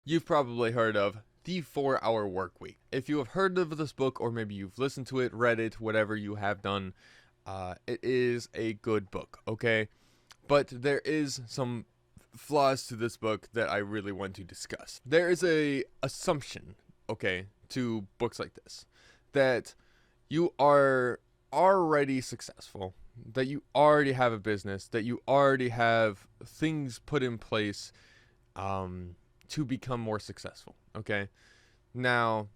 You've probably heard of the 4-Hour Workweek. If you have heard of this book, or maybe you've listened to it, read it, whatever you have done, it is a good book, okay? But there is some flaws to this book that I really want to discuss. There is a assumption, okay, to books like this, that you are already successful, that you already have a business, that you already have things put in place, to become more successful. Okay. Now,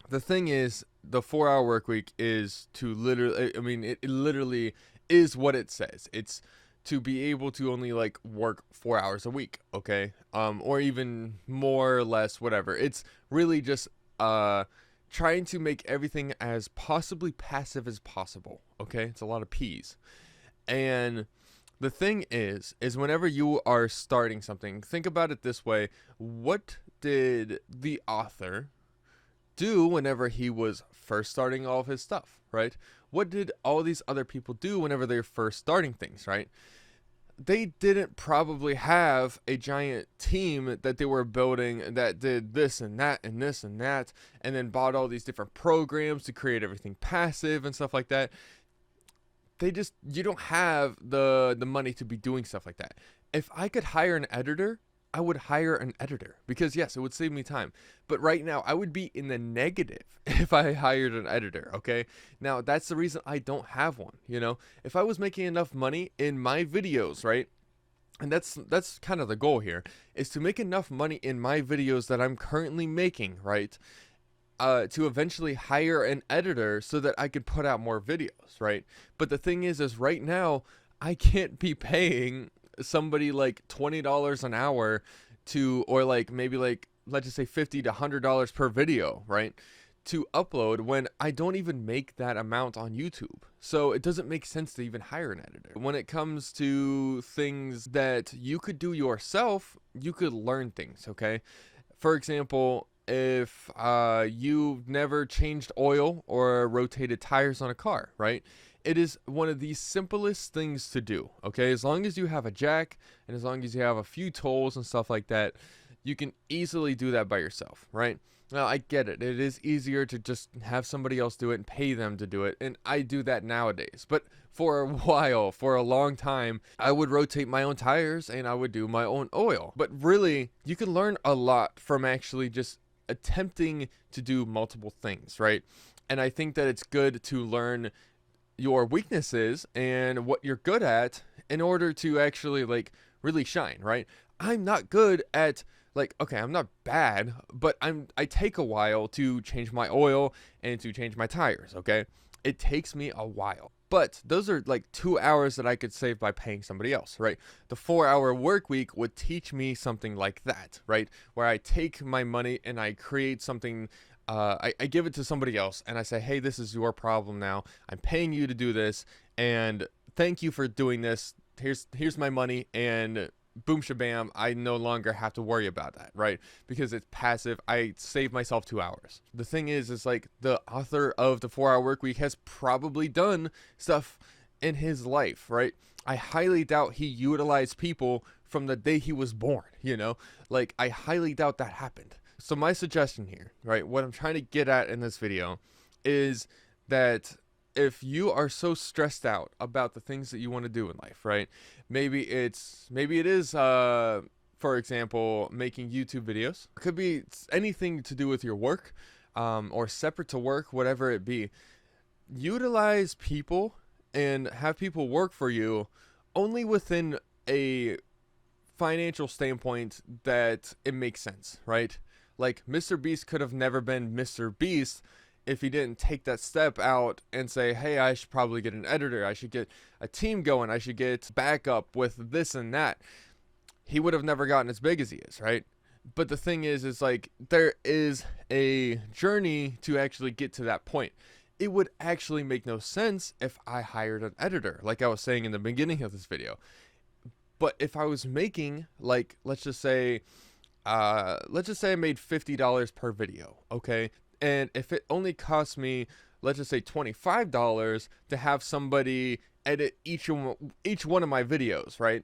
the thing is, the 4-Hour work week is to literally, I mean, it literally is what it says. It's to be able to only like work 4 hours a week. Okay. Or even more or less, whatever. It's really just, trying to make everything as possibly passive as possible. Okay. It's a lot of P's. And the thing is whenever you are starting something, think about it this way. What did the author do whenever he was first starting all of his stuff, right? What did all these other people do whenever they're first starting things, right? They didn't probably have a giant team that they were building that did this and that and this and that, and then bought all these different programs to create everything passive and stuff like that. You don't have the money to be doing stuff like that. If I could hire an editor, I would hire an editor, because yes, it would save me time. But right now I would be in the negative if I hired an editor. Okay, now that's the reason I don't have one. If I was making enough money in my videos, right? And that's kind of the goal here, is to make enough money in my videos that I'm currently making, right? To eventually hire an editor so that I could put out more videos, right? But the thing is right now I can't be paying somebody like $20 an hour or like maybe like, let's just say $50 to $100 per video, right? To upload, when I don't even make that amount on YouTube. So it doesn't make sense to even hire an editor. When it comes to things that you could do yourself, you could learn things, okay? For example, if you've never changed oil or rotated tires on a car, right? It is one of the simplest things to do, okay? As long as you have a jack and as long as you have a few tools and stuff like that, you can easily do that by yourself, right? Now, I get it. It is easier to just have somebody else do it and pay them to do it, and I do that nowadays. But for a while, for a long time, I would rotate my own tires and I would do my own oil. But really, you can learn a lot from actually just attempting to do multiple things, right? And I think that it's good to learn your weaknesses and what you're good at in order to actually like really shine, right? I'm not good at, like, okay, I'm not bad, but I take a while to change my oil and to change my tires, okay? It takes me a while. But those are like 2 hours that I could save by paying somebody else, right? The 4-hour work week would teach me something like that, right? Where I take my money and I create something, I give it to somebody else and I say, hey, this is your problem now. I'm paying you to do this, and thank you for doing this. Here's my money, and boom shabam, I no longer have to worry about that, right? Because it's passive. I save myself 2 hours. The thing is like the author of the 4-Hour work week has probably done stuff in his life, right? I highly doubt he utilized people from the day he was born, like I highly doubt that happened. So my suggestion here, right, what I'm trying to get at in this video is that if you are so stressed out about the things that you want to do in life, right? Maybe it is, for example, making YouTube videos. It could be anything to do with your work, or separate to work, whatever it be. Utilize people and have people work for you only within a financial standpoint that it makes sense, right? Like Mr. Beast could have never been Mr. Beast if he didn't take that step out and say, hey, I should probably get an editor. I should get a team going. I should get backup with this and that. He would have never gotten as big as he is, right? But the thing is like there is a journey to actually get to that point. It would actually make no sense if I hired an editor, like I was saying in the beginning of this video. But if I was making, like, let's just say I made $50 per video, okay? And if it only cost me, let's just say $25 to have somebody edit each one of my videos, right?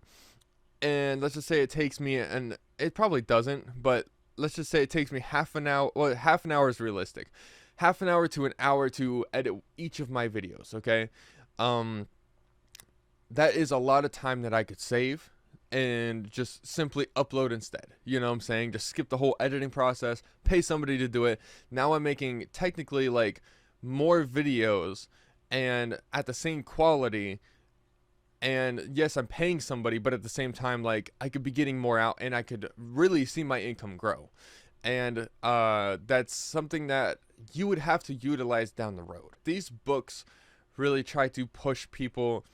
And let's just say it takes me, and it probably doesn't, but let's just say it takes me half an hour. Well, half an hour is realistic. Half an hour to an hour to edit each of my videos, okay? That is a lot of time that I could save and just simply upload instead. You know what I'm saying? Just skip the whole editing process, pay somebody to do it. Now I'm making technically like more videos and at the same quality. And yes, I'm paying somebody, but at the same time, like, I could be getting more out and I could really see my income grow. And that's something that you would have to utilize down the road. These books really try to push people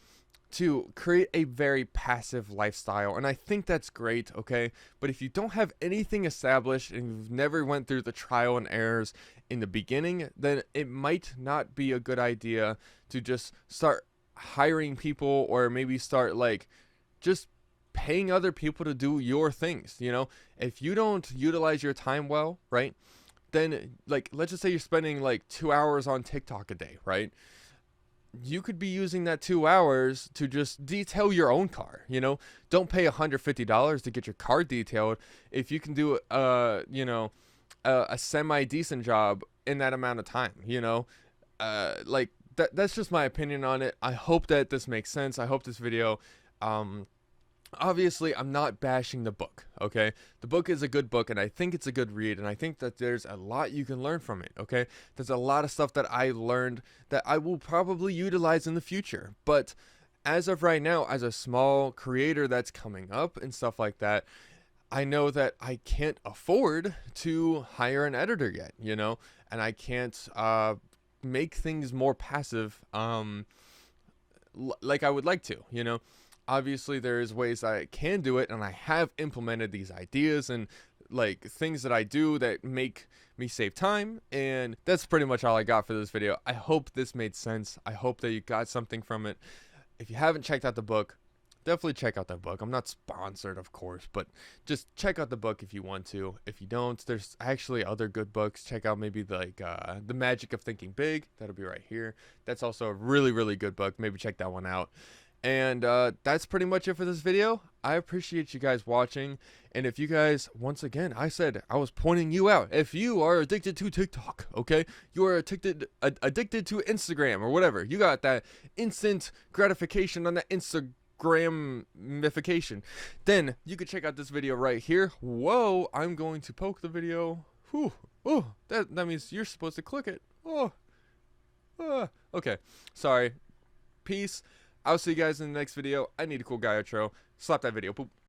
to create a very passive lifestyle, and I think that's great, okay? But if you don't have anything established and you've never went through the trial and errors in the beginning, then it might not be a good idea to just start hiring people, or maybe start like just paying other people to do your things. You know, if you don't utilize your time well, right, then like, let's just say you're spending like 2 hours on TikTok a day, right? You could be using that 2 hours to just detail your own car. You know, don't pay $150 to get your car detailed if you can do you know, a semi decent job in that amount of time. You know, like, that's just my opinion on it. I hope that this makes sense. I hope this video, obviously I'm not bashing the book, okay? The book is a good book, and I think it's a good read, and I think that there's a lot you can learn from it, okay? There's a lot of stuff that I learned that I will probably utilize in the future. But as of right now, as a small creator that's coming up and stuff like that, I know that I can't afford to hire an editor yet, you know? And I can't make things more passive like I would like to, you know. Obviously there's ways I can do it, and I have implemented these ideas and like things that I do that make me save time. And that's pretty much all I got for this video. I hope this made sense. I hope that you got something from it. If you haven't checked out the book, definitely check out that book. I'm not sponsored, of course, but just check out the book if you want to. If you don't, there's actually other good books. Check out maybe like The Magic of Thinking Big. That'll be right here. That's also a really, really good book. Maybe check that one out. And that's pretty much it for this video. I appreciate you guys watching. And if you guys, once again, I said I was pointing you out. If you are addicted to TikTok, okay, you are addicted to Instagram or whatever, you got that instant gratification on that Instagramification, then you could check out this video right here. Whoa, I'm going to poke the video. Whew. Oh, that means you're supposed to click it. Oh, okay, sorry. Peace. I'll see you guys in the next video. I need a cool guy outro. Slap that video. Boop.